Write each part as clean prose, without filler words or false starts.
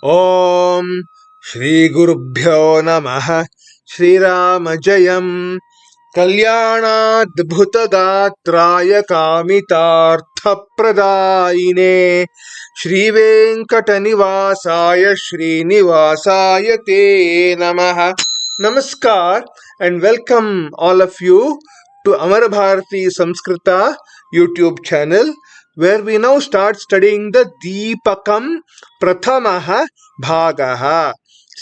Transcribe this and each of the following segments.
Om Shri Gurubhyo Namaha Shri Rama Jayam Kalyanadbhutagatraya Kamitarthapradayine Shri Venkatanivasaya Shri Nivasaya Te Namaha. Namaskar and welcome all of you to Amar Bharati Samskrita YouTube channel, where we now start studying the Deepakam Pathaamah Bhagaha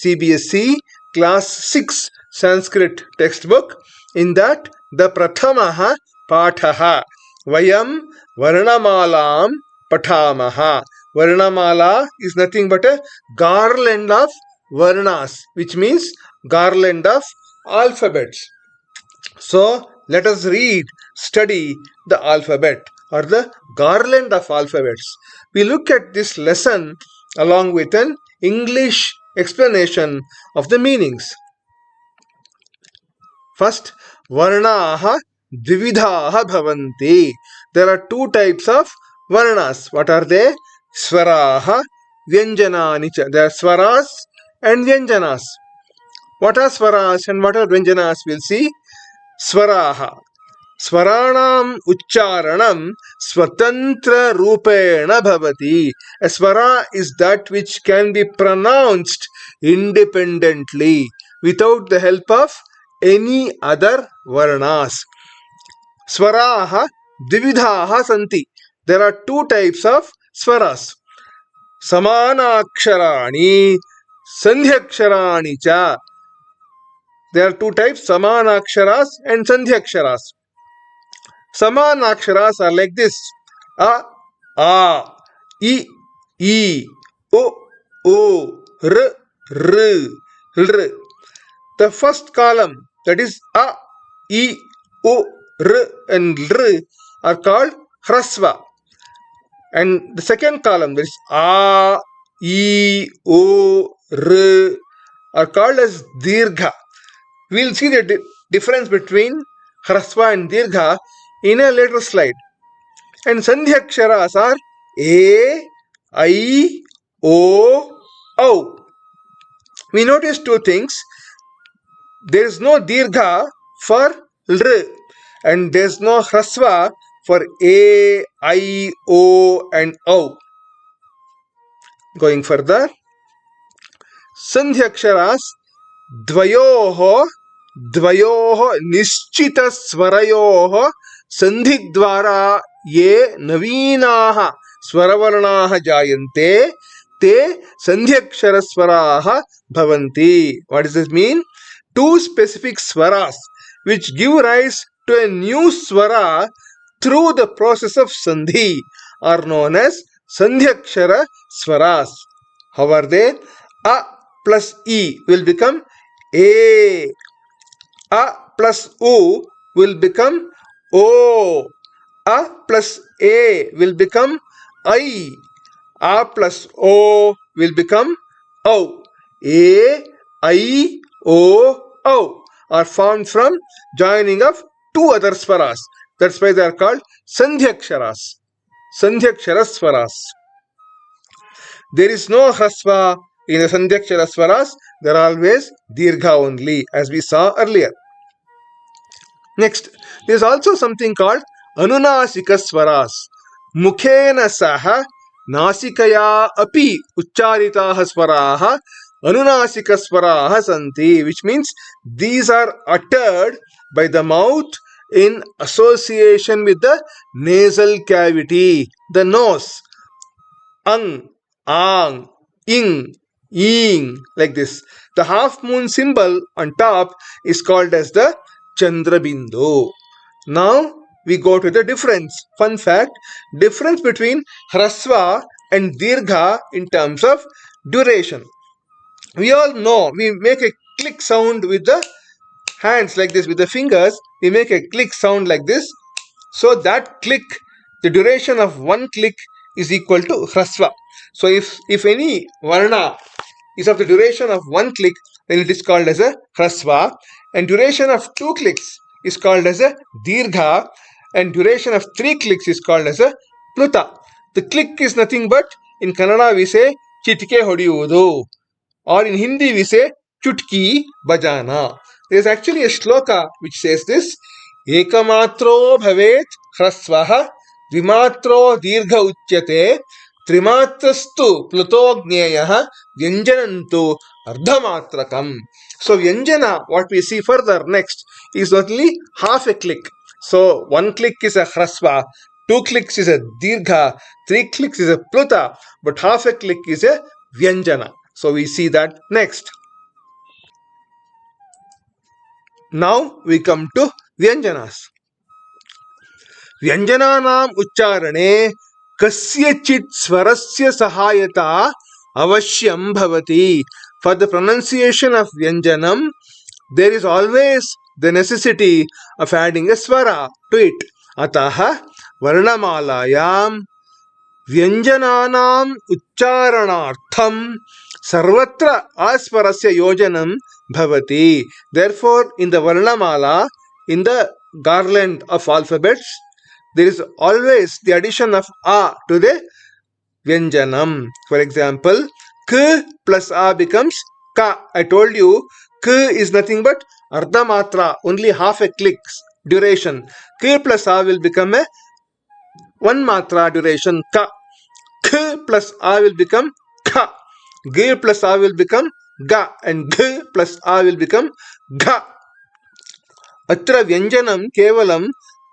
CBSE Class 6 Sanskrit textbook. In that, the Prathamaha Pathaha Vayam Varnamaalaam Pathaamah. Varnamala is nothing but a garland of Varnas, which means garland of alphabets. So let us study the alphabet or the garland of alphabets. We look at this lesson along with an English explanation of the meanings. First, Varnaha Dvividhaha Bhavanti. There are two types of Varnas. What are they? Swaraha Vyanjanani. There are Swaras and Vyanjanas. What are Swaras and what are Vyanjanas? We'll see. Swaraha. Swaranam Ucharanam Swatantra Rupena Bhavati. A Swara is that which can be pronounced independently without the help of any other Varnas. Swaraha Dividhaha Santi. There are two types of Swaras. Samanaksharani Sandhyaksharani cha. There are two types, Samanaksharas and Sandhyaksharas. Samanaksharas are like this: A, I, O, R, R. The first column, that is A, I, O, R and R, are called Hrasva. And the second column, that is A, I, O, R, are called as Dirgha. We will see the difference between Hrasva and Dirgha in a later slide. And Sandhyaksharas are A, I, O, O. We notice two things. There is no Dirgha for R and there is no Hrasva for A, I, O and O. Going further, Sandhyaksharas Dvayoho Nischita Swarayoho Sandhigdvara Ye Navinaha Swaravarnaha Jayante Te Sandhyakshara Swaraha Bhavanti. What does this mean? Two specific swaras which give rise to a new swara through the process of sandhi are known as Sandhyakshara Swaras. How are they? A plus E will become A. A plus U will become O. A plus A will become I. A plus O will become O. A, I, O, O are formed from joining of two other swaras. That's why they are called Sandhyaksharas. Sandhyakshara Swaras. There is no Hrasva in the Sandhyakshara Swaras. They are always Dirgha only, as we saw earlier. Next, there is also something called Anunasika Swaras. Mukhena saha nasikaya api ucharitaha swaraha Anunasika Swaraha santi, which means these are uttered by the mouth in association with the nasal cavity, the nose. Ang, ang, ing, ing, like this. The half moon symbol on top is called as the Chandrabindu. Now we go to the difference. Fun fact, difference between Hrasva and Dirgha in terms of duration. We all know we make a click sound with the hands like this, with the fingers. We make a click sound like this. So that click, the duration of one click is equal to Hrasva. So if any Varna is of the duration of one click, then it is called as a Hrasva. And duration of two clicks is called as a Dirgha. And duration of three clicks is called as a Pluta. The click is nothing but, in Kannada we say chitke hodiyudu. Or in Hindi we say chutki bajana. There is actually a shloka which says this: Ekamatro bhavet hrasvaha vimatro dirgha uchyate trimatrastu pluto gneyah vyanjanantu ardhamatrakam. So Vyanjana, what we see further next, is only half a click. So 1 click is a hrasva, 2 clicks is a dirgha, 3 clicks is a pluta, but half a click is a Vyanjana. So we see that next. Now we come to Vyanjanas. Vyanjananam uchcharane kasyachit swarasya sahayata avashyam bhavati. For the pronunciation of Vyanjanam, there is always the necessity of adding a swara to it. Ataha Varnamaalayam Vyanjananam uchcharanartham sarvatra asparasya yojanam bhavati. Therefore, in the Varnamala, in the garland of alphabets, there is always the addition of a to the Vyanjanam. For example, k plus a becomes ka. I told you k is nothing but ardhamatra, only half a click's duration. K plus a will become a 1 matra duration ka. K plus a will become kha. G plus a will become ga, and g plus a will become gha. Atra Vyanjanam kevalam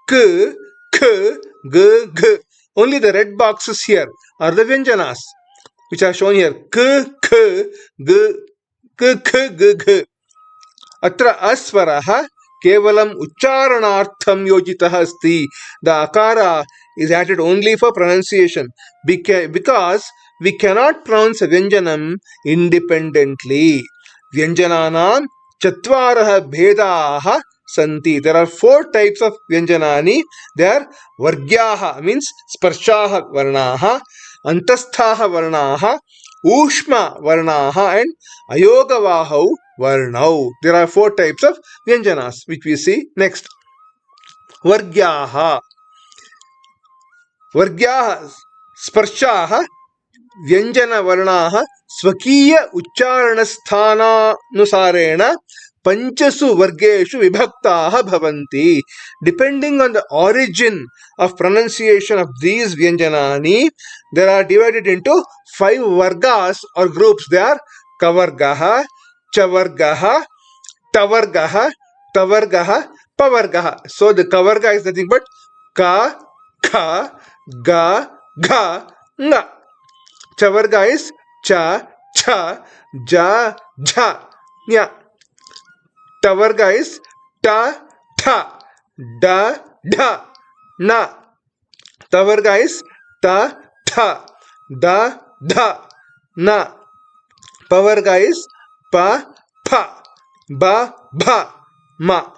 k, k, g, g. Only the red boxes here are the Vyanjanas, which are shown here. K, k, g, k, k, g, g. Atra asvaraha kevalam uchcharanartham yojitaha asti. The akara is added only for pronunciation because we cannot pronounce a Vyanjanam independently. Vyanjananam chatvaraha bhedaha santi. There are 4 types of Vyanjanani. They are Vargyaha, means Sparshaha Varnaha, Antasthaha Varnaha, Ushma Varnaha, and Ayogavahau Varnau. There are 4 types of Vyanjanas, which we see next. Vargyaha. Vargyaha Sparshaha Vyanjana Varnaha Swakiya Uchcharana Sthananusarena Panchasu Vargeshu Vibhaktaha Bhavanti. Depending on the origin of pronunciation of these Vyanjanani, they are divided into 5 Vargas or groups. They are Kavargaha, Chavargaha, Tavargaha, Tavargaha, Pavargaha. So the Kavarga is nothing but Ka, Kha, Ga, Gha, Nga. Chavarga is Cha, Cha, Ja, Jha, Nya. Tavarga is Ta, Tha, Da, Dha, Na. Tavarga is Ta, Tha, Da, Dha, Na. Pavarga is Pa, Pha, Ba, Bha, Ma.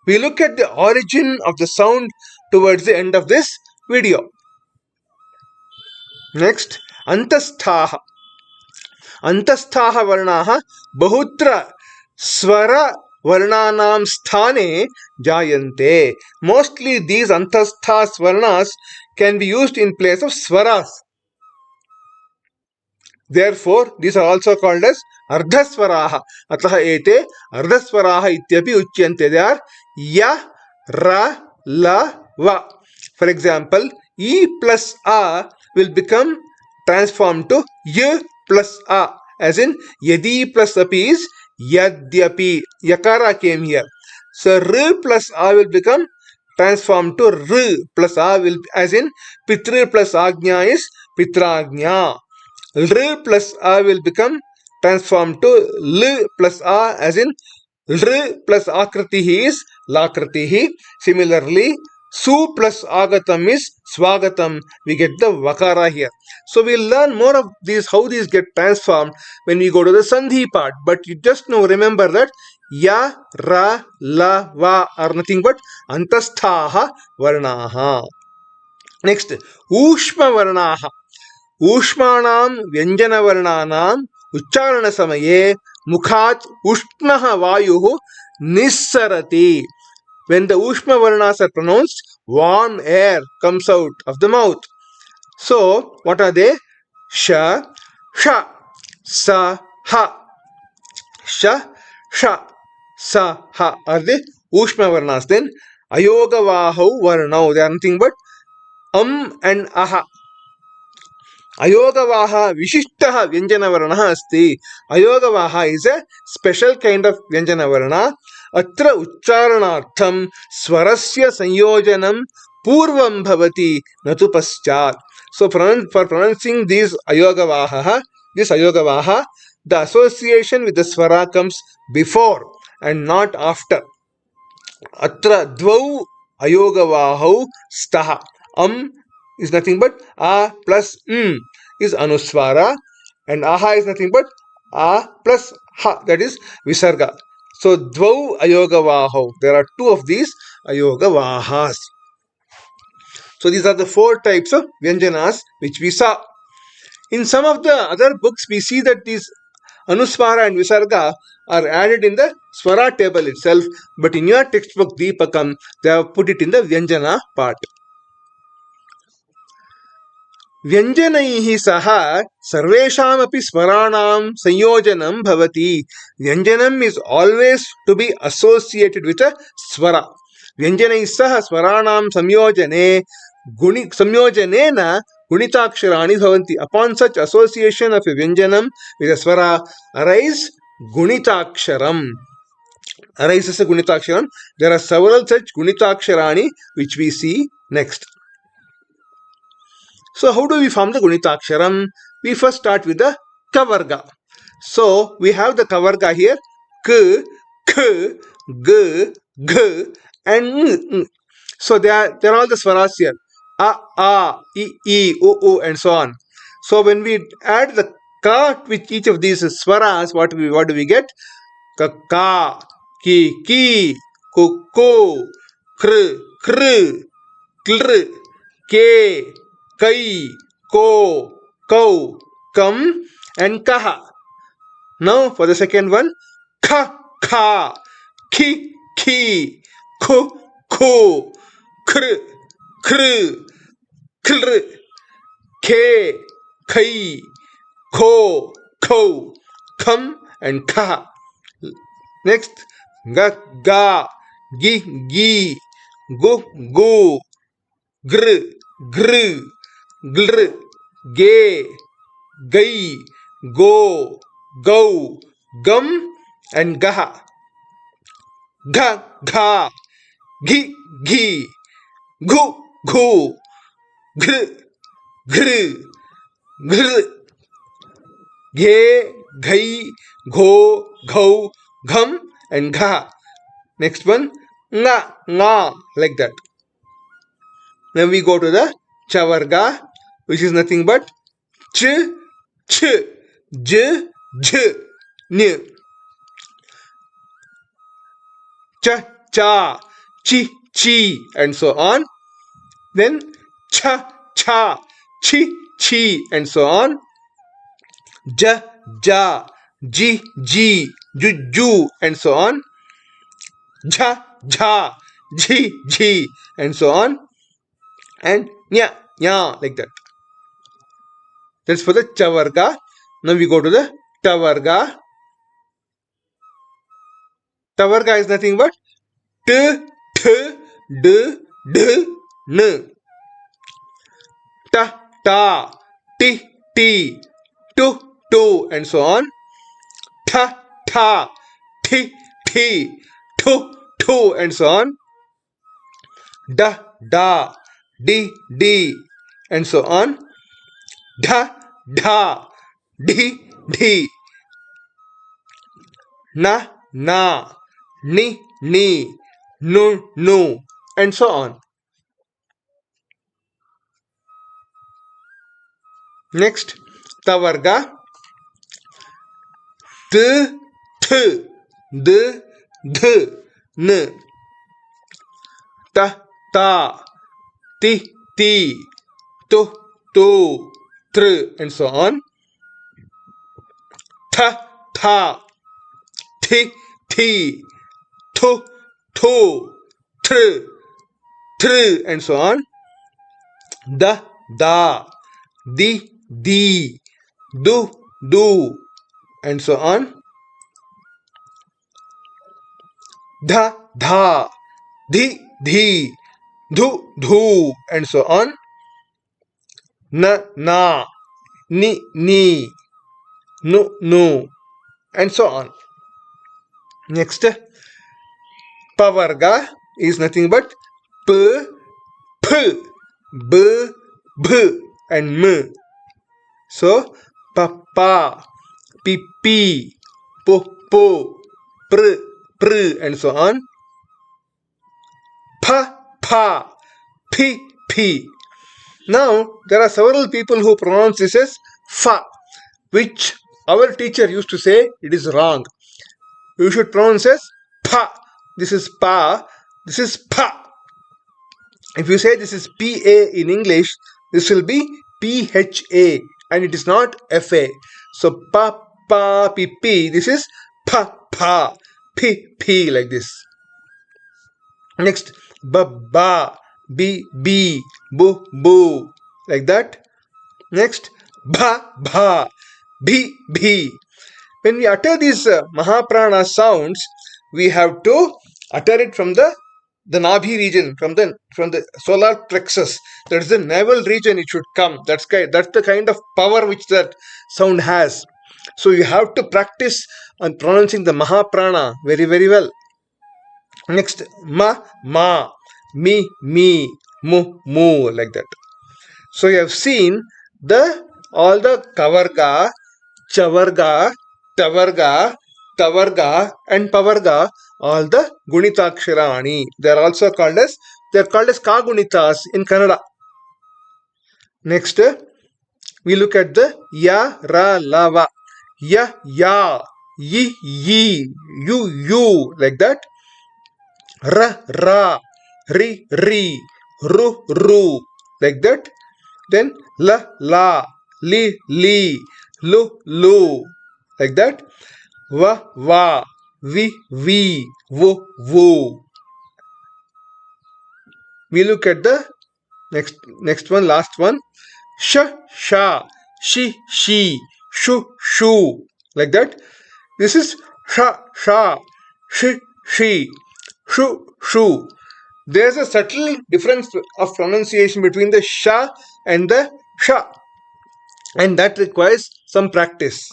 We look at the origin of the sound towards the end of this video. Next, Antasthaha. Antasthaha Varnaha Bahutra Swara Varnanam Sthane Jayante. Mostly these Antasthas Varnas can be used in place of Swaras. Therefore, these are also called as Ardhaswaraha. Ataha ete Ardhaswaraha ityapi uchyante. They are Ya, Ra, La, Va. For example, E plus A will become transformed to Y plus A, as in Yadi plus Api is Yadyapi. Yakara came here. So R plus A will become transformed to R plus A, will, as in Pitru plus Agnya is Pitragnya. R plus A will become transformed to L plus A, as in R plus Akritihi is Lakritihi. Similarly, Su plus Agatam is Swagatam. We get the Vakara here. So we'll learn more of these, how these get transformed when we go to the Sandhi part. But you just now remember that Ya, Ra, La, Va are nothing but Antasthaha Varnaha. Next, Ushma Varnaha. Ushmanam Vyanjana Varnanam Uchcharana Samaye Mukhat Ushnaha Vayuhu Nissarati. When the Ushma Varnas are pronounced, warm air comes out of the mouth. So, what are they? Sha, sha, sa, ha. Sha, sha, sa, ha are the Ushma Varnas. Then Ayogavahau Varnau, they are nothing but and aha. Ayogavaha Vishishtaha Vyanjana Varnaha Asti. Ayogavaha is a special kind of Vyanjana Varna. Atra Uchcharanartham Swarasya Sanyojanam Purvam Bhavati Natu Paschat. So for pronouncing these Ayogavaha, the association with the Swara comes before and not after. Atra dvau ayogavahau staha. Is nothing but a plus is anuswara, and aha is nothing but a plus ha, that is visarga. So dvau ayogavahau. There are two of these ayogavahas. So these are the four types of vyanjanas which we saw. In some of the other books, we see that these Anuswara and Visarga are added in the Swara table itself, but in your textbook Deepakam, they have put it in the Vyanjana part. Vyanjanaihi saha sarveshamapi swaranam sanyojanam bhavati. Vyanjanam is always to be associated with a swara. Vyanjanaihi saha swaranam samyojanena Gunitaksharani bhavanti. Upon such association of a Vyanjanam with a swara arise Gunitaksharam. Arises a Gunitaksharam. There are several such Gunitaksharani which we see next. So how do we form the Gunitaksharam? We first start with the Kavarga. So we have the Kavarga here. K, K, G, G and N. So they are all the Swaras here. A, I, U, and so on. So when we add the Ka with each of these Swaras, what do we get? Ka, ki, ku, kr, kr, ke, kai, ko, kau, kam, and kaha. Now for the second one, kha, ki, ku, kr, kr, ke, kai, ko, kau, kam, and kaha. Next, ga, gi, gu, gr, glr, ge, gai, go, gau, gum, and gaha. Ga, gi, gu, gr, glr, ge, gai, go, gau, gum, and gaha. Next one, nga, like that. Then we go to the Chavarga, which is nothing but ch, j, n, cha, chi, and so on. Then cha, chi, and so on. Ja, ji, ju, and so on. Ja, ji, and so on. And nya, like that. That's for the Chavarga. Now we go to the Tavarga. Tavarga is nothing but t, d, n. Ta, ti, tu, and so on. Ta, ti, tu, and so on. Da, di, and so on. Da, di, na, ni, nu, and so on. Next, Tavarga. T, d, n. Ta, ti, tu, tr, and so on. Ta, ti, tu, tr, and so on. Da, di, du, do, and so on. Dha, dha, dhi, dhi, dhu, dhu, and so on. Na, na, ni, ni, nu, nu, and so on. Next, pavarga is nothing but p, p, b, b, and m. So, papa, pipi, po, po, pr, pr, and so on. Pa, pa, pi, pi. Now, there are several people who pronounce this as fa, which our teacher used to say it is wrong. You should pronounce as pa. This is pa, this is pa. If you say this is pa in English, this will be pha, and it is not fa. So pa, pa, pi, pi, this is pa, pa, pi, pi, like this. Next, ba, ba, bi, bi, bu, bu, like that. Next, bha, bha, bhi, bhi. When we utter these Mahaprana sounds, we have to utter it from the Nabhi region, from the solar plexus. That is the navel region. It should come. That's the kind of power which that sound has. So you have to practice on pronouncing the Mahaprana very, very well. Next, ma, ma, mi, mi, mu, mu, like that. So you have seen all the kavarga, chavarga, tavarga, tavarga, and pavarga, all the Gunitaksharani. They are called as Kagunitas in Kannada. Next, we look at the ya, ra, lava. Ya, ya, yi, yi, you, like that. Ra, ra, ri, ri, ru, ru, like that. Then la, la, li, li, lu, lu, like that. Va, va, vi, vu, vu. We look at the next one, last one. Sh, sha, shi, she, shu, shu, like that. This is sha, sha, shi, she, shu, shu. There's a subtle difference of pronunciation between the sha and the sha, and that requires some practice.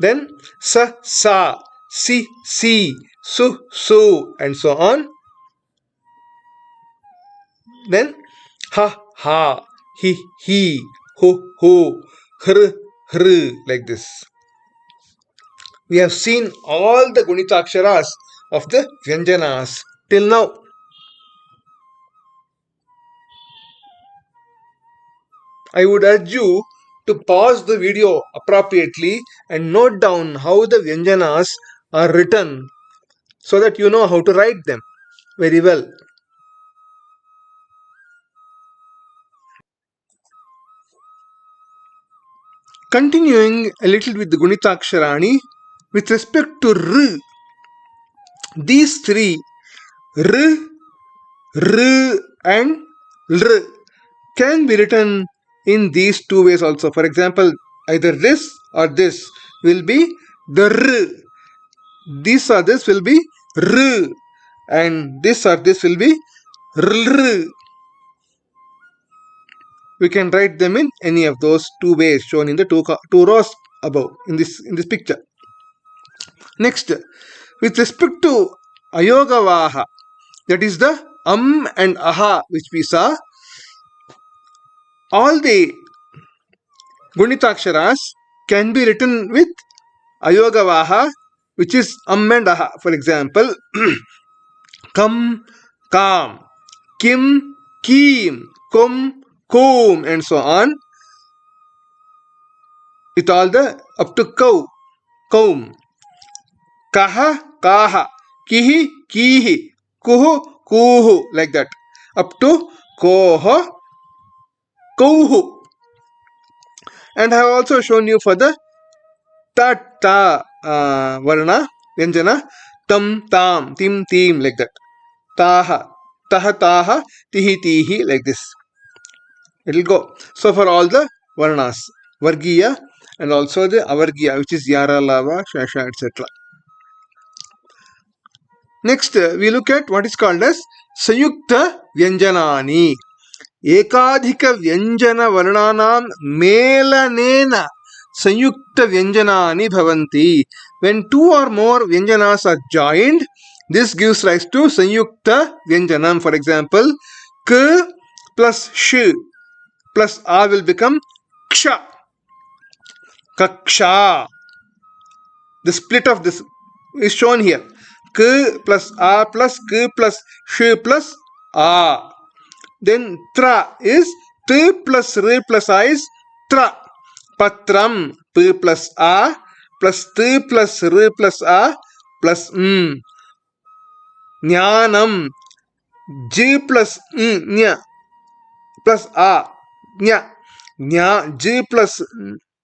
Then sa, sa, si, si, su, su, and so on. Then ha, ha, he, hu, hu, hr, hr, like this. We have seen all the Gunitaksharas of the Vyanjanas till now. I would urge you to pause the video appropriately and note down how the Vyanjanas are written so that you know how to write them very well. Continuing a little with the Gunitaksharani, with respect to R, these three, R, R, and L, can be written in these two ways also. For example, either this or this will be the R. This or this will be R, and this or this will be R. We can write them in any of those two ways shown in the two rows above in this picture. Next, with respect to Ayogavaha, that is the and aha which we saw, all the Gunitaksharas can be written with Ayogavaha, which is and aha. For example, kam, kam, kim, kim, kum, kum, and so on, with all the up to cow, kaum. Kaha, kaha, kihi, kihi, kuhu, kuhu, like that, up to koha, kuhu. And I have also shown you for the ta varna, vyanjana, tam, tam, tim, tim, like that. Taha, taha, tihi, tihi, like this. It will go. So for all the varnas, vargiya and also the avargya, which is yara, lava, shasha, etc. Next, we look at what is called as Samyukta Vyanjanani. Ekadhika Vyanjana Varnanam Melanena Samyukta Vyanjanani Bhavanti. When two or more Vyanjanas are joined, this gives rise to Samyukta Vyanjanam. For example, K plus Sh plus A will become Ksha. Kaksha. The split of this is shown here. K plus A plus K plus Sh plus A. Then tra is T plus R plus A is tra. Patram, P plus A plus T plus R plus A plus Jnanam, G plus Nya plus A. Nya. Nya, G plus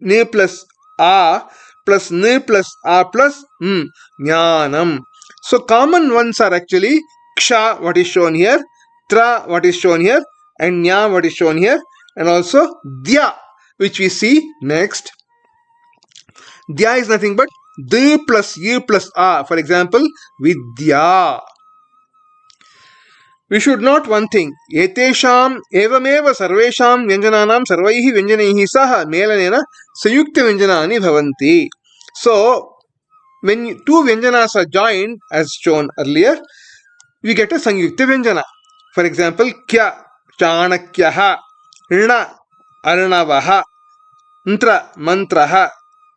N plus A plus N plus A plus Jnanam. So common ones are actually Ksha, what is shown here, Tra, what is shown here, and Nya, what is shown here, and also Dya, which we see next. Dya is nothing but D plus U plus A. For example, Vidya. We should note one thing. Etesham evameva sarvesham vyanjananam sarvaihi vyanjanaihi saha melanena sayukta vyanjanani bhavanti. So, when two vyanjanas are joined, as shown earlier, we get a Samyukta Vyanjana. For example, Kya, Chanakyaha, Rna, Arnavaha, Ntra, Mantraha,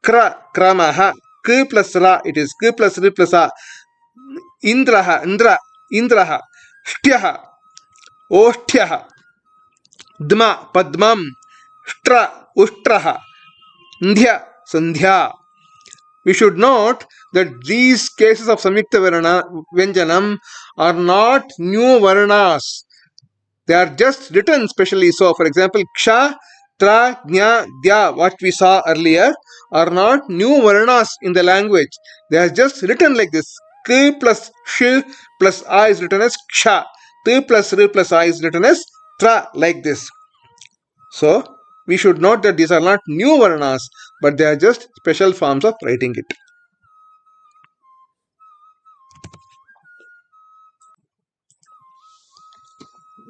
Kra, Kramaha, K plus Ra, it is K plus R plus A, Indraha, Indra, Indraha, Shtyaha, Oshtyaha, Dma, Padmam, Shtra, Ushtraha, Ndhya, Sandhya. We should note that these cases of Samyukta Vyanjanam are not new Varnas. They are just written specially. So, for example, Ksha, Tra, Jna, Dya, what we saw earlier, are not new Varnas in the language. They are just written like this. K plus Sh plus A is written as Ksha. T plus R plus A is written as Tra, like this. So, we should note that these are not new Varnas, but they are just special forms of writing it.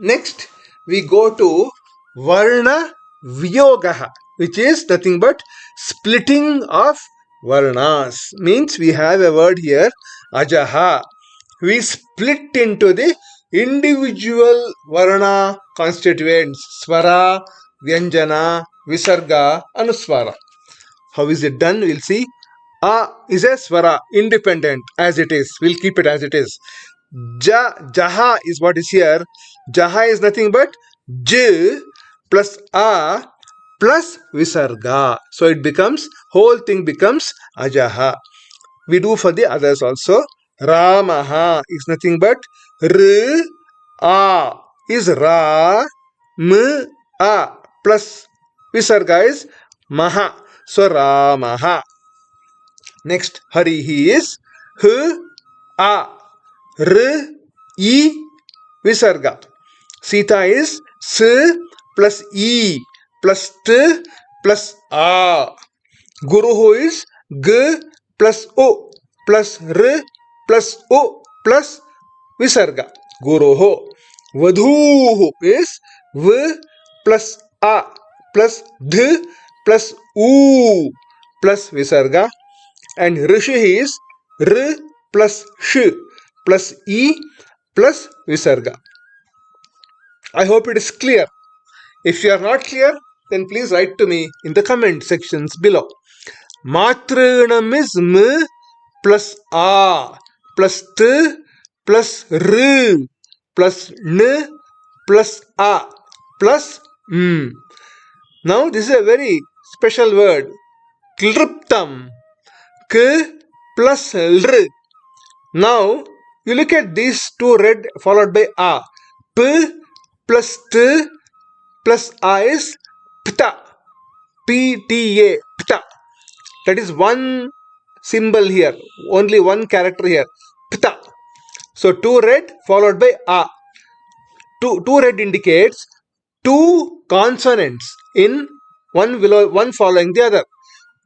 Next, we go to Varna Viyoga, which is nothing but splitting of Varnas. Means we have a word here, Ajaha. We split into the individual Varna constituents, Swara, Vyanjana, Visarga, Anuswara. How is it done? We'll see. A is a Swara, independent, as it is. We'll keep it as it is. Jaha is what is here. Jaha is nothing but J plus A plus Visarga. So it becomes, whole thing becomes Ajaha. We do for the others also. Ramaha is nothing but R, A is Ra, M, A plus Visarga is Maha. So Ramaha. Next, Harihi is H, A, R, E, Visarga. Sita is S plus E plus T plus A. Guruhu is G plus O plus R plus O plus Visarga. Guruhu. Vadhuhu is V plus A plus D plus U plus Visarga. And Rishi is R plus Sh plus E plus Visarga. I hope it is clear. If you are not clear, then please write to me in the comment sections below. Matranam is M plus A plus T plus R plus N plus A plus M. Now this is a very special word. Klriptam. K plus R. Now you look at these two red followed by A. P plus T plus A is Pta. P-T-A. Pta. That is one symbol here. Only one character here. Pta. So two red followed by A. Two red indicates two consonants in one following the other.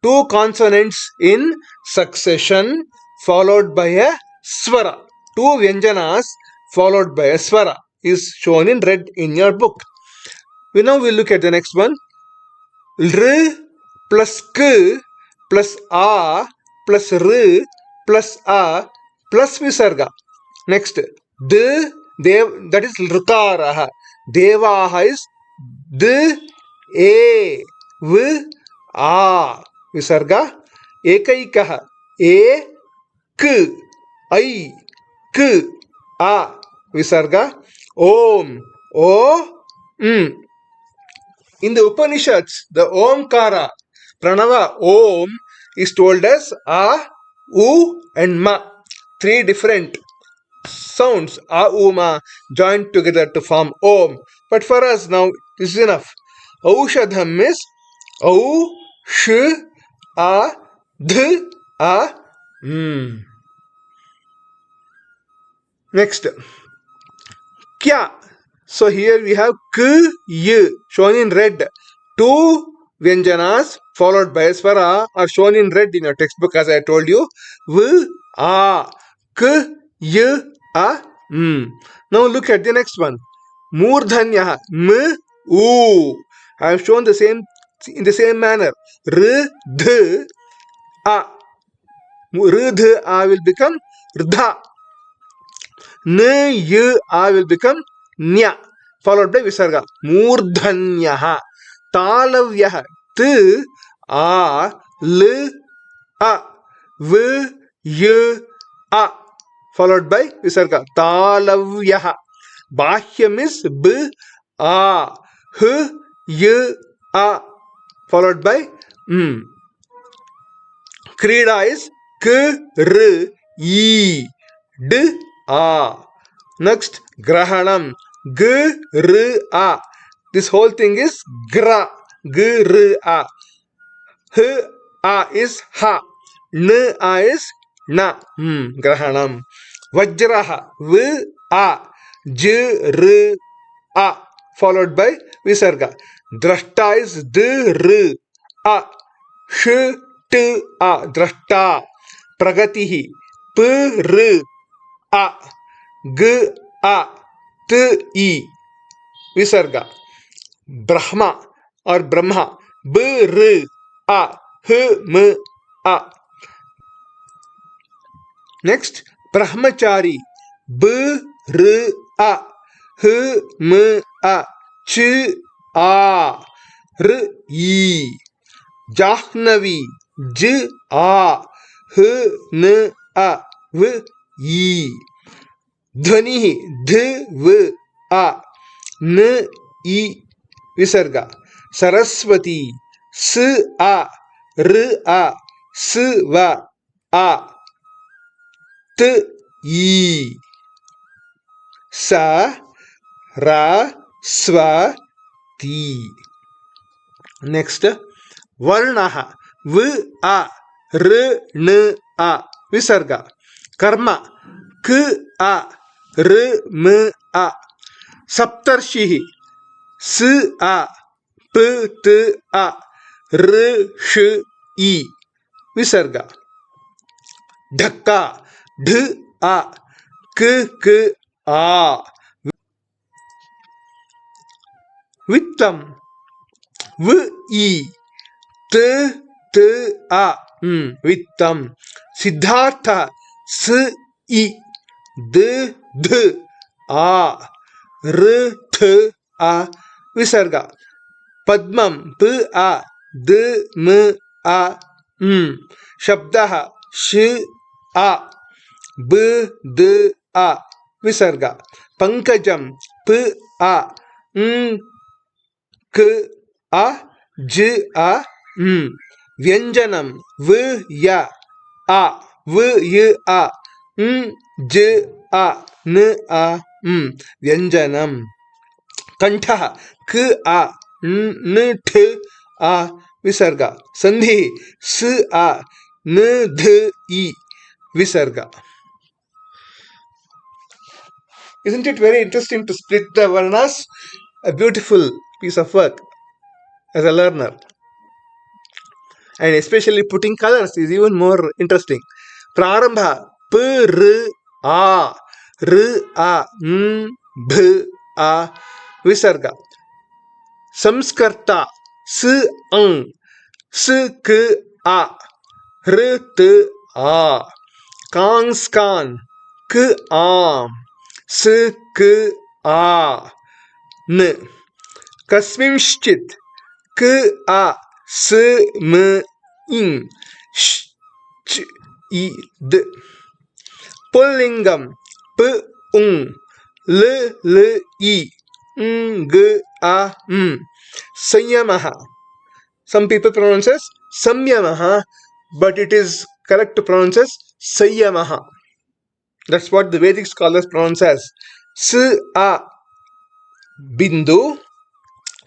two consonants in succession followed by a swara. Two Vyanjanas followed by a swara is shown in red in your book. Now we'll look at the next one. R plus K plus A plus R plus A plus Visarga. Next, that is Rukaraha. Devaha is D, A, V, A. Visarga. Ekaikaha. A, K, I, K, A. Visarga. Om, O, M. In the Upanishads, the Omkara, Pranava, Om, is told as A, U, and Ma. Three different sounds, A, U, Ma, joined together to form Om. But for us now, this is enough. Aushadham is Au, Sh, A, Dh, A, Next, Kya. So here we have K, Y, shown in red. Two Vyanjanas followed by a Swara are shown in red in your textbook, as I told you. V, A, K, Y, A, Now look at the next one. Murdhanya, M, U. I have shown the same in the same manner. R, D, A. R, D, A will become Rdha. N, Y, A will become Nya, followed by Visarga. Murdhanyaha. Talavyaha. T, A, L, A. V, Y, A. Followed by Visarga. Talavyaha. Bahyam is B, A. H, Y, A. Followed by Krida is K, R, E, D, A. Next, Grahanam. G, R, A. This whole thing is Gra. G, R, A. H, A is Ha. N, A is Na. Grahanam. Vajraha. V, A. J, R, A. Followed by Visarga. Drashta is D, R, A. Sh, T, A. Drashta. Pragatihi. P, R, A. G, A. T, E. Visarga. Brahma or Brahma. B, R, A. H, M, A. Next, Brahmachari. B, R, A. H, M, A. Ch, A. R, E. Jahnavi. J, A. H, N, A. V, E. Dhvanihi. D, V, A. N, E. Visarga. Saraswati. S, A. R, A. S, Va. A. T, E. Sa, Ra, Swa, Ti. Next, Varnaha. V, A. R, N, A. Visarga. Karma. K, A. R, M, A. Saptarshihi. S, A. P, T, A. R, Sh, E. Visarga. Dhakka. D, A. K, K, A. Vittam. V, E. T, T, A. Vittam. Siddhartha. S, I. D, D, A. R, T, A. Visarga. Padmam. P, A. D, M, A. Shabdaha. Sh, A. B, D, A. Visarga. Pankajam. P, A. K, A. J, A. Vyanjanam. V, Ya. A. V, Y, A. J, A. N, A. Vyanjanam. Kantha. K, A. N, T, A. Visarga. Sandhi. S, A. N, D, E. Visarga. Isn't it very interesting to split the Varnas? A beautiful piece of work as a learner. And especially putting colors is even more interesting. Prarambha, P, R, A, B, A, Visarga. Samskrita, S, K, A, R, T, A. Kanskan, K, A, S, K, A, N. Kasmimshchit, K, A, S, M, In, Sh, Ch, I, D. Pullingam, P, L, I, G, A, M. Sanyamaha. Some people pronounce as Samyamaha, but it is correct to pronounce as Sayamaha. That's what the Vedic scholars pronounce as. S, A, Bindu,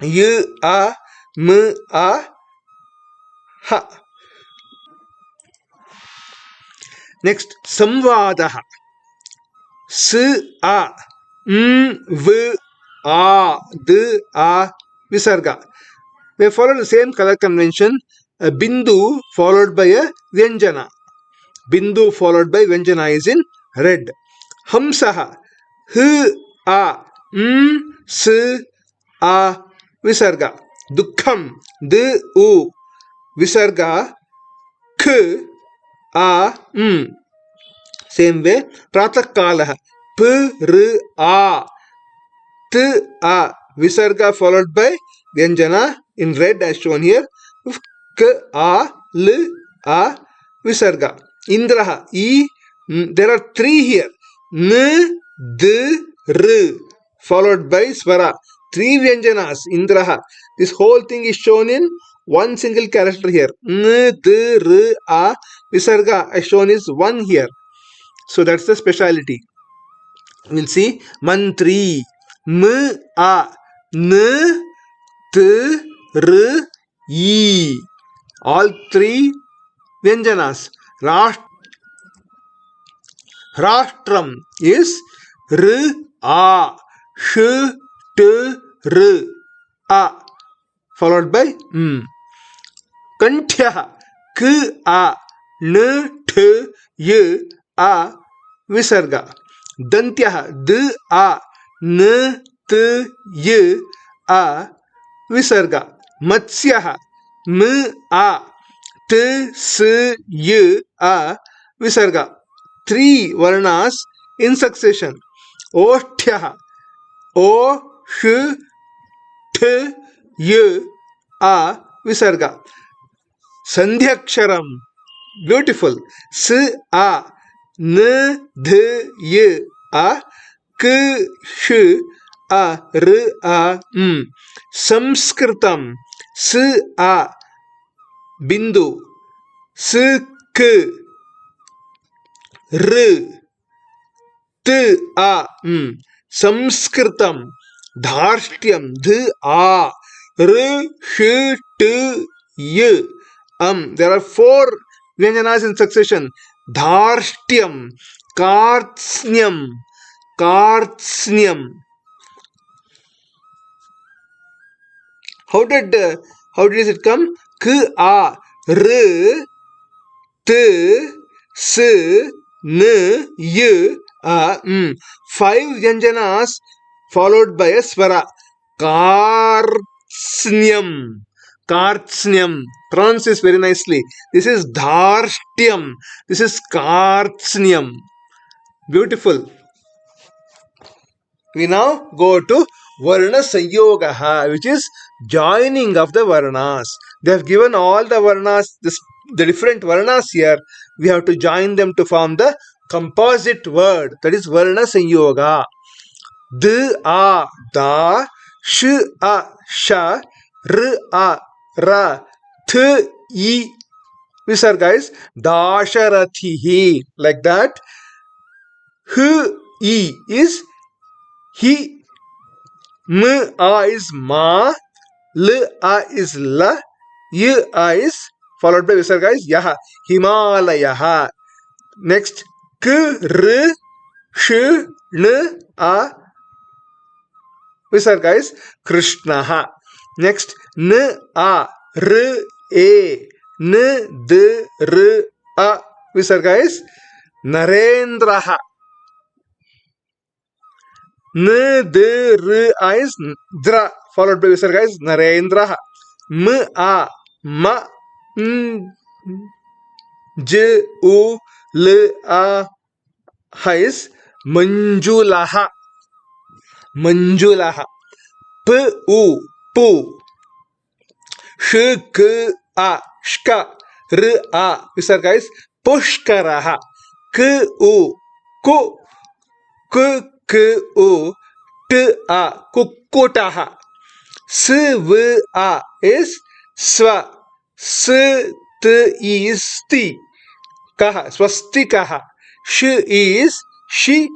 Y, A, M, A, Ha. Next, Samvadaha. S, A, V, A, D, A, Visarga. We follow the same color convention. A Bindu followed by a Vyanjana. Bindu followed by Vyanjana is in red. Hamsaha. H, A, S, A, Visarga. Dukkham. D, U, Visarga. K, A, Same way. Pratakalaha. P, R, A, T, A, Visarga followed by Vyanjana in red as shown here. K, A, L, A, Visarga. Indraha. E, there are three here. N, D, R followed by Swara. Three Vyanjanas. Indraha. This whole thing is shown in one single character here. N, D, R, A, Visarga as shown is one here. So that's the speciality. We'll see. Mantri. M, A, N, T, R, E. All three Vyanjanas. Rashtram is R, A, Sh, T, R, A followed by Kanthya. K, A, N, T, Y, A, Visarga. Dantya. D, A, N, T, Y, A, Visarga. Matsya. M, A, T, S, Y, A, Visarga. Three Varnas in succession. Oshtya. O, Sh, T, Y, A, Visarga. Sandhyaksharam. Beautiful. S, A, N, D, Y, A, K, Sh, A, R, A, M. Samskritam. S, A, Bindu. S, K, R, T, A, M. Samskritam. Dharshyam. D, A, R, Sh, T, Y, There are four Vyanjanas in succession. Dharshyam. Kartsnyam. Kartsnyam. How did it come? K, A, R, T, S, N, Y, A, M. Five Vyanjanas followed by a Swara. Kartsnyam. Kartsnyam. Pronounce this very nicely. This is Dharshyam. This is Kartsnyam. Beautiful. We now go to Varna Samyoga, which is joining of the Varnas. They have given all the Varnas, the different Varnas here. We have to join them to form the composite word. That is Varna Samyoga. D, A, Da, Sh, A, Sha, R, A, Ra, Th, I. Visarga is Dasharathihi. Like that. H, I is He. M, A is Ma. L, A is La. Y, A is followed by Visarga is Yaha. Himalayaha. Next. K, R, Sh, N, A. Visarga is Krishnaha. Next. N, A, R, A, N, D, R, A. Visarga is Narendraha. N, D, R, A is Dra. Followed by Visarga is Narendraha. M, A, Ma, N, J, U, L, A, Ha is Manjulaha. Manjulaha. P, U, Pu. Sh, K, A, Shka. R, A. Visarga is Pushkaraha. K, U, Ku. K, K, U. T, A. Kukkutaha. S, V, A is Swa. S, T is Sti. Kaha. Swastikaha. Sh is Shi.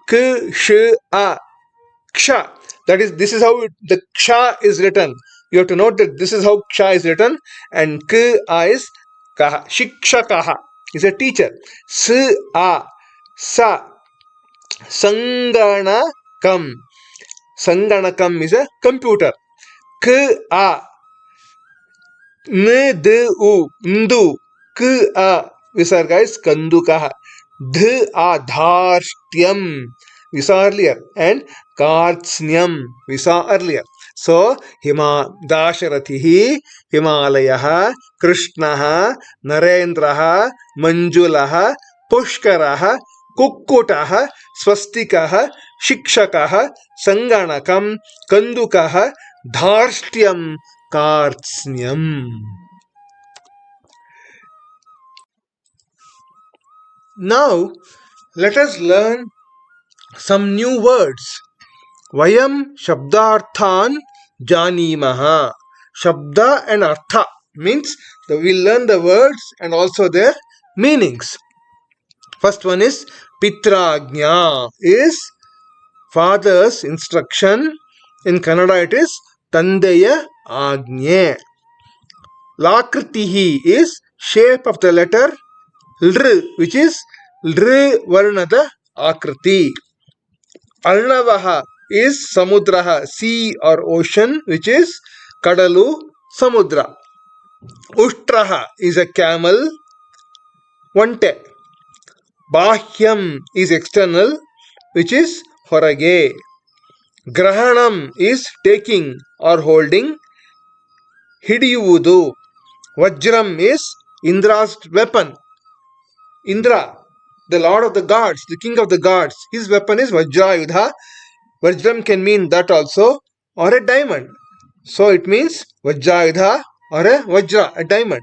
K, Sh, A. Ksha. That is, this is how the Ksha is written. You have to note that this is how Ksha is written, and K, A is Kaha. Shikshakaha is a teacher. S, A, Sa. Sanganakam. Sanganakam is a computer. K, A. N, D, U. Ndu. K, A. Visarga is Kandukaha. Dh, A. Dharshtyam. We saw earlier. And Kartsnyam. We saw earlier. So, Dasharathihi, Himalayaha, Krishnaha, Narendraha, Manjulaha, Pushkaraha, Kukkutaha, Swastikaha, Shikshakaha, Sanganakam, Kandukaha, Dharshtyam, Kartsnyam. Now, let us learn some new words. Vayam Shabdarthan Janimaha. Shabda and Artha means that we learn the words and also their meanings. First one is Pitragnya, is father's instruction. In Kannada it is Tandeya Agnye. Lakritihi is shape of the letter Lr, which is Lr Varnada Akriti. Arnavaha is Samudraha, sea or ocean, which is Kadalu Samudra. Ushtraha is a camel, Vante. Bahyam is external, which is Horage. Grahanam is taking or holding, Hidiyuvudu. Vajram is Indra's weapon. Indra, the lord of the gods, the king of the gods, his weapon is Vajrayudha. Vajram can mean that also, or a diamond. So it means Vajrayudha or a Vajra, a diamond.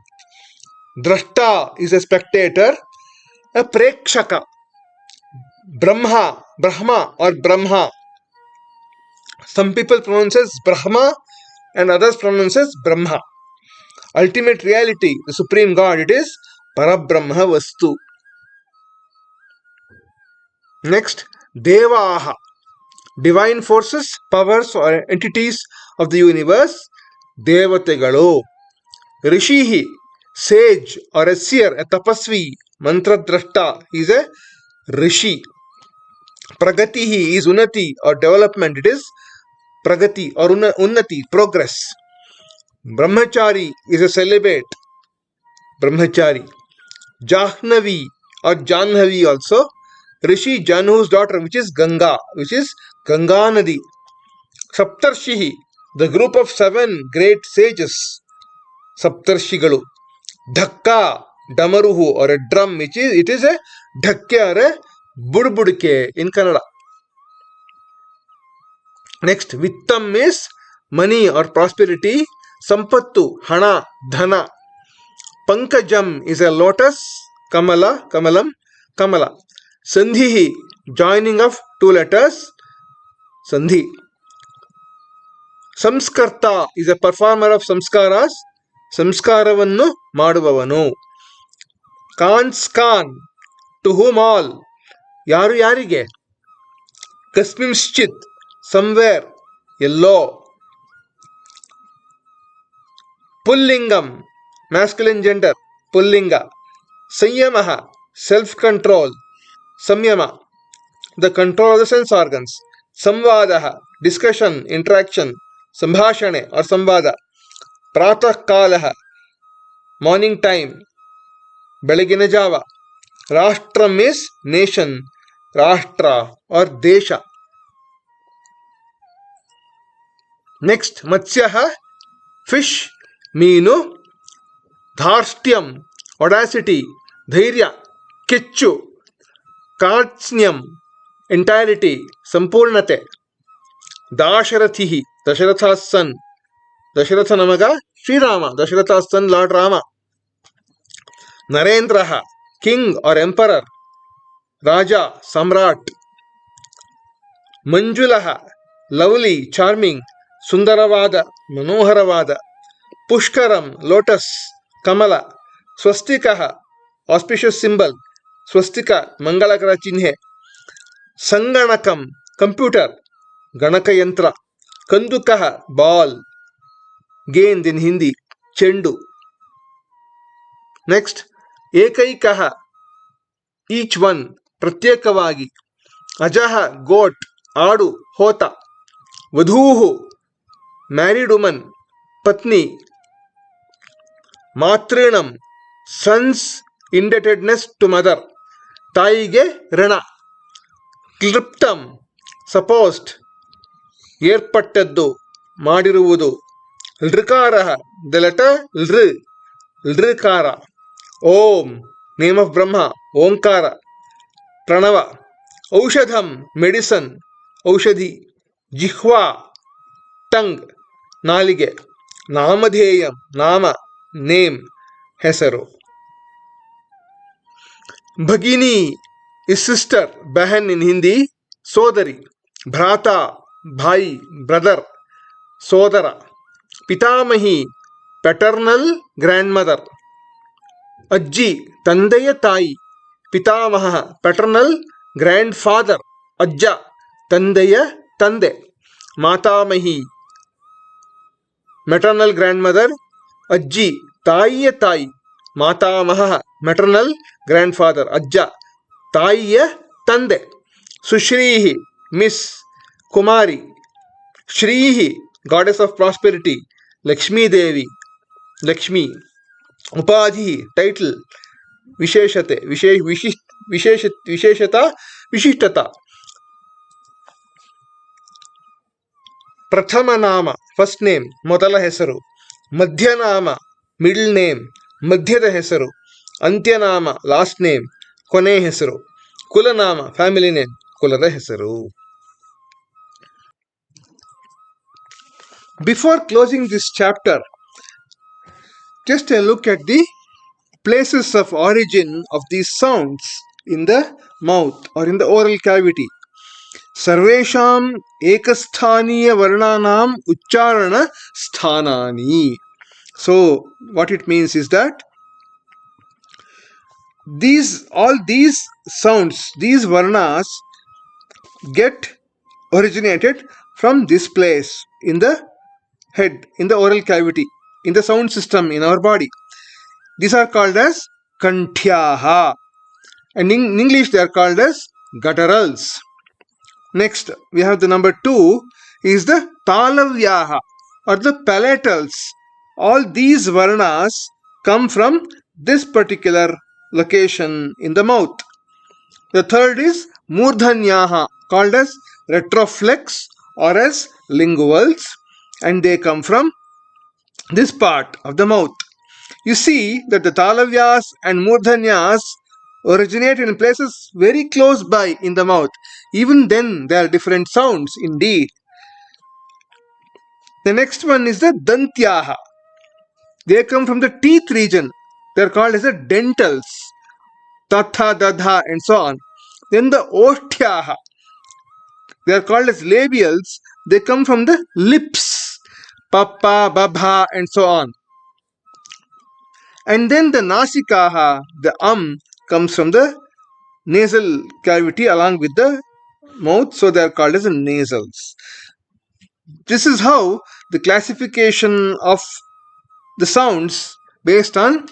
Drashta is a spectator, a Prekshaka. Brahma or Brahma. Some people pronounce as Brahma and others pronounce as Brahma. Ultimate reality, the supreme God, it is Parabrahma Vastu. Next, Devaha. Divine forces, powers or entities of the universe, Devategalu. Rishihi, sage or a seer, a tapasvi, mantradrashta, is a rishi. Pragatihi is unati or development, it is pragati or unnati, progress. Brahmachari is a celibate, brahmachari. Jahnavi or Janhavi also, Rishi Janhu's daughter, which is Ganga, which is Ganga Nadi. Saptarshihi, the group of 7 great sages, Saptarshigalu. Dhakka, Damaruhu or a drum, which is, it is a Dhakke or a Budbudke in Kannada. Next, Vittam is money or prosperity. Sampattu, Hana, Dhana. Pankajam is a lotus. Kamala, Kamalam, Kamala. Sandhihi, joining of 2 letters. Sandhi. Samskarta is a performer of samskaras. Samskaravannu maduvavanu. Kanskan, to whom all. Yaru yarige. Kasmimschit, somewhere. Yellow. Pullingam, masculine gender. Pullinga. Sanyamaha, self-control. Samyama, the control of the sense organs. Samvadaha, discussion, interaction. Sambhashane or Samvada. Pratah Kalaha, morning time, ಬೆಳಗಿನ ಜಾವ. ರಾಷ್ಟ್ರಂ is nation, ರಾಷ್ಟ್ರ R ದೇಶ. Next ಮತ್ಸ್ಯ fish, ಮೀನು. ಧಾರ್ಷ್ಟ್ಯಂ ಒಡಾಸಿಟಿ, ಧೈರ್ಯ, ಕೆಚ್ಚು. ಕಾರ್ತ್ಸ್ನ್ಯಂ entirety, ಸಂಪೂರ್ಣತೆ. Dasharathi Dasharatha son, ದಶರಥನ ಮಗ Srirama, Dasharatha son lord Rama. ನರೇಂದ್ರ king or emperor, ರಾಜ, ಸಮ್ರಾಟ್. ಮಂಜುಲ ಲವ್ಲಿ, ಚಾರ್ಮಿಂಗ್, ಸುಂದರವಾದ, ಮನೋಹರವಾದ. ಪುಷ್ಕರಂ ಲೋಟಸ್, ಕಮಲ. ಸ್ವಸ್ತಿಕ ಆಸ್ಪಿಷಿಯಸ್ ಸಿಂಬಲ್, ಸ್ವಸ್ತಿಕ ಮಂಗಳಕರ ಚಿಹ್ನೆ. ಸಂಗಣಕಂ ಕಂಪ್ಯೂಟರ್, ಗಣಕಯಂತ್ರ. ಕಂದುಕ ಬಾಲ್, ಗೇಂದ್ ಇನ್ ಹಿಂದಿ, ಚೆಂಡು. ನೆಕ್ಸ್ಟ್ ಏಕೈಕ ಈಚ್ ಒನ್, ಪ್ರತ್ಯೇಕವಾಗಿ. ಅಜಃ ಗೋಟ್, ಆಡು, ಹೋತ. ವಧೂಹು ಮ್ಯಾರಿಡ್ ವುಮನ್, ಪತ್ನಿ. ಮಾತೃಣಂ ಸನ್ಸ್ ಇಂಡೆಟೆಡ್ನೆಸ್ ಟು ಮದರ್, ತಾಯಿಗೆ ಋಣ. ಕ್ಲಿಪ್ಟಂ ಸಪೋಸ್ಡ್, ಏರ್ಪಟ್ಟದ್ದು, ಮಾಡಿರುವುದು. ಲೃಕಾರ ದ ಲೆಟರ್ ಲೃ, ಲೃಕಾರ. ಓಂ ನೇಮ್ ಆಫ್ ಬ್ರಹ್ಮ, ಓಂಕಾರ, ಪ್ರಣವ. ಔಷಧಂ ಮೆಡಿಸನ್, ಔಷಧಿ. ಜಿಹ್ವಾ ಟಂಗ್, ನಾಲಿಗೆ. ನಾಮಧೇಯಂ ನಾಮ, ನೇಮ್, ಹೆಸರು. ಭಗಿನಿ ಇಸ್ ಸಿಸ್ಟರ್, ಬಹನ್ ಇನ್ ಹಿಂದಿ, ಸೋದರಿ. ಭ್ರಾತ ಭಾಯಿ, ಬ್ರದರ್, ಸೋದರ. ಪಿತಾಮಹಿ ಪೆಟರ್ನಲ್ ಗ್ರ್ಯಾಂಡ್ ಮದರ್, ಅಜ್ಜಿ, ತಂದೆಯ ತಾಯಿ. ಪಿತಾಮಹ ಪೆಟರ್ನಲ್ ಗ್ರ್ಯಾಂಡ್ ಫಾದರ್, ಅಜ್ಜ, ತಂದೆಯ ತಂದೆ. ಮಾತಾಮಹಿ ಮೆಟರ್ನಲ್ ಗ್ರ್ಯಾಂಡ್ ಮದರ್, ಅಜ್ಜಿ, ತಾಯಿಯ ತಾಯಿ. ಮಾತಾಮಹ ಮೆಟರ್ನಲ್ ಗ್ರ್ಯಾಂಡ್ ಫಾದರ್, ಅಜ್ಜ, ತಾಯಿಯ ತಂದೆ. ಸುಶ್ರೀಹಿ ಮಿಸ್, ಕುಮಾರಿ. ಶ್ರೀಹಿ goddess of prosperity, Lakshmidevi, Lakshmi. ಉಪಾಧಿ ಟೈಟಲ್, ವಿಶೇಷತೆ, ವಿಶೇಷತಾ, ವಿಶಿಷ್ಟತಾ. ಪ್ರಥಮ ನಾಮ ಫಸ್ಟ್ ನೇಮ್, ಮೊದಲ ಹೆಸರು. ಮಧ್ಯನಾಮ ಮಿಡ್ಲ್ ನೇಮ್, ಮಧ್ಯದ ಹೆಸರು. ಅಂತ್ಯನಾಮ ಲಾಸ್ಟ್ ನೇಮ್, ಕೊನೆ ಹೆಸರು. ಕುಲನಾಮ ಫ್ಯಾಮಿಲಿ ನೇಮ್, ಕುಲದ ಹೆಸರು. Before closing this chapter, just a look at the places of origin of these sounds in the mouth or in the oral cavity. Sarvesham ekasthaniya varnanam uchcharana sthanani. So what it means is that all these sounds, these varnas get originated from this place in the head, in the oral cavity, in the sound system in our body. These are called as kanthyaha, and in English they are called as gutturals. Next we have the number 2 is the talavyaha or the palatals. All these varnas come from this particular location in the mouth. The third is murdhanyaha, called as retroflex or as linguals, and they come from this part of the mouth. You see that the talavyas and murdhanyas originate in places very close by in the mouth. Even then they are different sounds indeed. The next one is the dantyaha. They come from the teeth region. They are called as the dentals, tatha, dadha, and so on. Then the oshtyaha, they are called as labials. They come from the lips, papa, babha, and so on. And then the nasikaha, the comes from the nasal cavity along with the mouth, so they are called as the nasals. This is how the classification of the sounds based on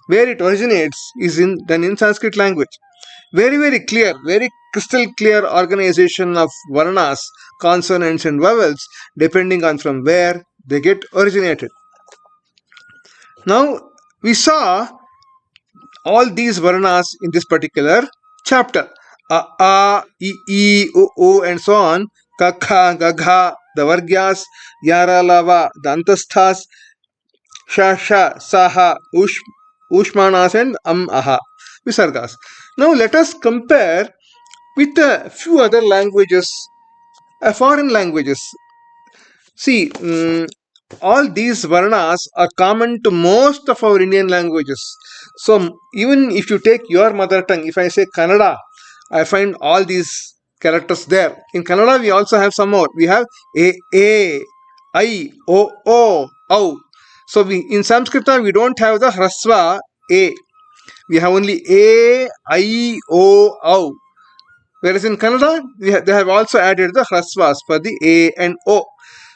where it originates is done in Sanskrit language. Very, very clear, very crystal clear organization of varnas, consonants and vowels depending on from where they get originated. Now We saw all these Varnas in this particular chapter. A, I, U, and so on. Kakha, Gagha, the Vargyas, Yara, Lava, the Antasthas, Sha, Saha, Ushmanas, and Aha, Visargas. Now let us compare with a few other languages, foreign languages. See, all these varnas are common to most of our Indian languages. So even if you take your mother tongue, if I say Kannada, I find all these characters there. In Kannada, we also have some more. We have A, I, O, Au. So in Sanskrita, we don't have the Hraswa A. We have only A, I, O, Au. Whereas in Kannada, they have also added the Hraswas for the A and O.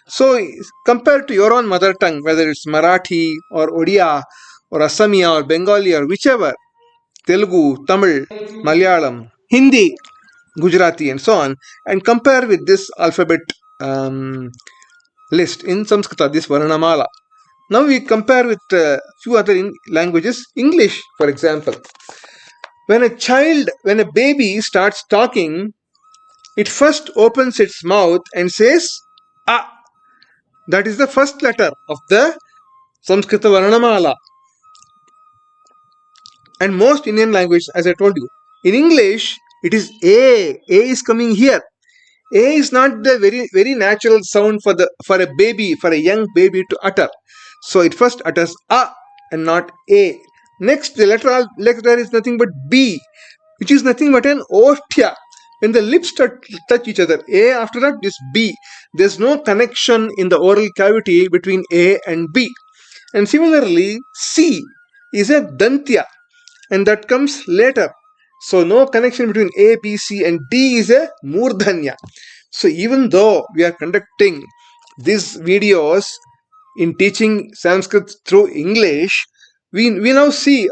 So compared to your own mother tongue, whether it's Marathi or Odia or Assamia or Bengali or whichever, Telugu, Tamil, Malayalam, Hindi, Gujarati and so on, and compare with this alphabet list in Samskrita, this Varnamaala. Now we compare with a few other languages. English, for example. When a baby starts talking, it first opens its mouth and says, A. That is the first letter of the Samskrita Varnamaala. And most Indian language, as I told you, in English, it is A. A is coming here. A is not the very natural sound for a baby, for a young baby to utter. So it first utters A and not A. Next, the letter is nothing but B, which is nothing but an Oshtya. When the lips touch each other, A after that is B. There's no connection in the oral cavity between A and B. And similarly, C is a Dantya, and that comes later. So no connection between A, B, C, and D is a Murdhanya. So even though we are conducting these videos in teaching Sanskrit through English, we now see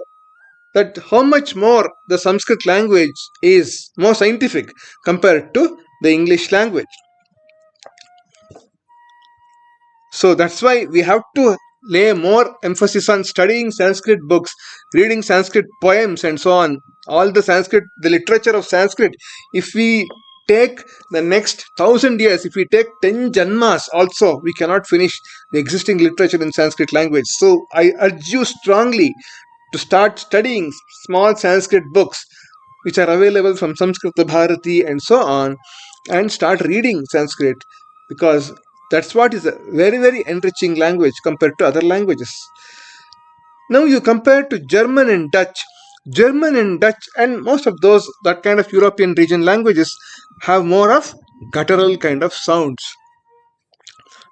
that how much more the Sanskrit language is more scientific compared to the English language. So that's why we have to lay more emphasis on studying Sanskrit books, reading Sanskrit poems and so on. All the literature of Sanskrit. If we take the next 1,000 years, if we take 10 Janmas also, we cannot finish the existing literature in Sanskrit language. So I urge you strongly to start studying small Sanskrit books which are available from Samskrita Bharati and so on, and start reading Sanskrit, because that's what is a very enriching language compared to other languages. Now you compare to German and Dutch. German and Dutch and most of that kind of European region languages have more of guttural kind of sounds.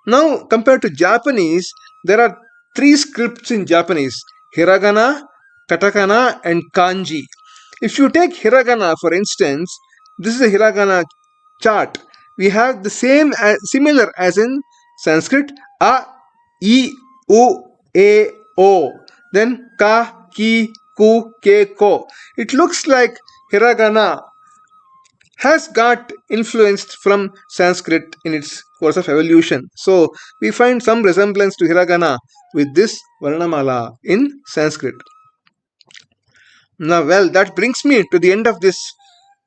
Now compared to Japanese, there are 3 scripts in Japanese: Hiragana, Katakana and Kanji. If you take Hiragana, for instance, this is a Hiragana chart. We have the similar as in Sanskrit: A, I, U, A, O. Then Ka, Ki, Ku, Ke, Ko. It looks like Hiragana has got influenced from Sanskrit in its course of evolution. So we find some resemblance to Hiragana with this Varnamaala in Sanskrit. Now, well, that brings me to the end of this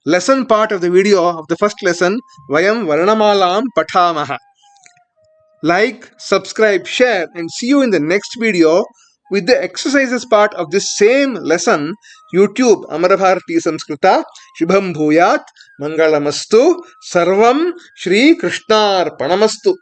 lesson part of the video of the first lesson, Vayam Varnamaalaam Pathaamah. Like, subscribe, share, and see you in the next video with the exercises part of this same lesson. YouTube Amarabharati Samskrita. Shubham Bhuyat, Mangalamastu, Sarvam Shri Krishnarpanamastu.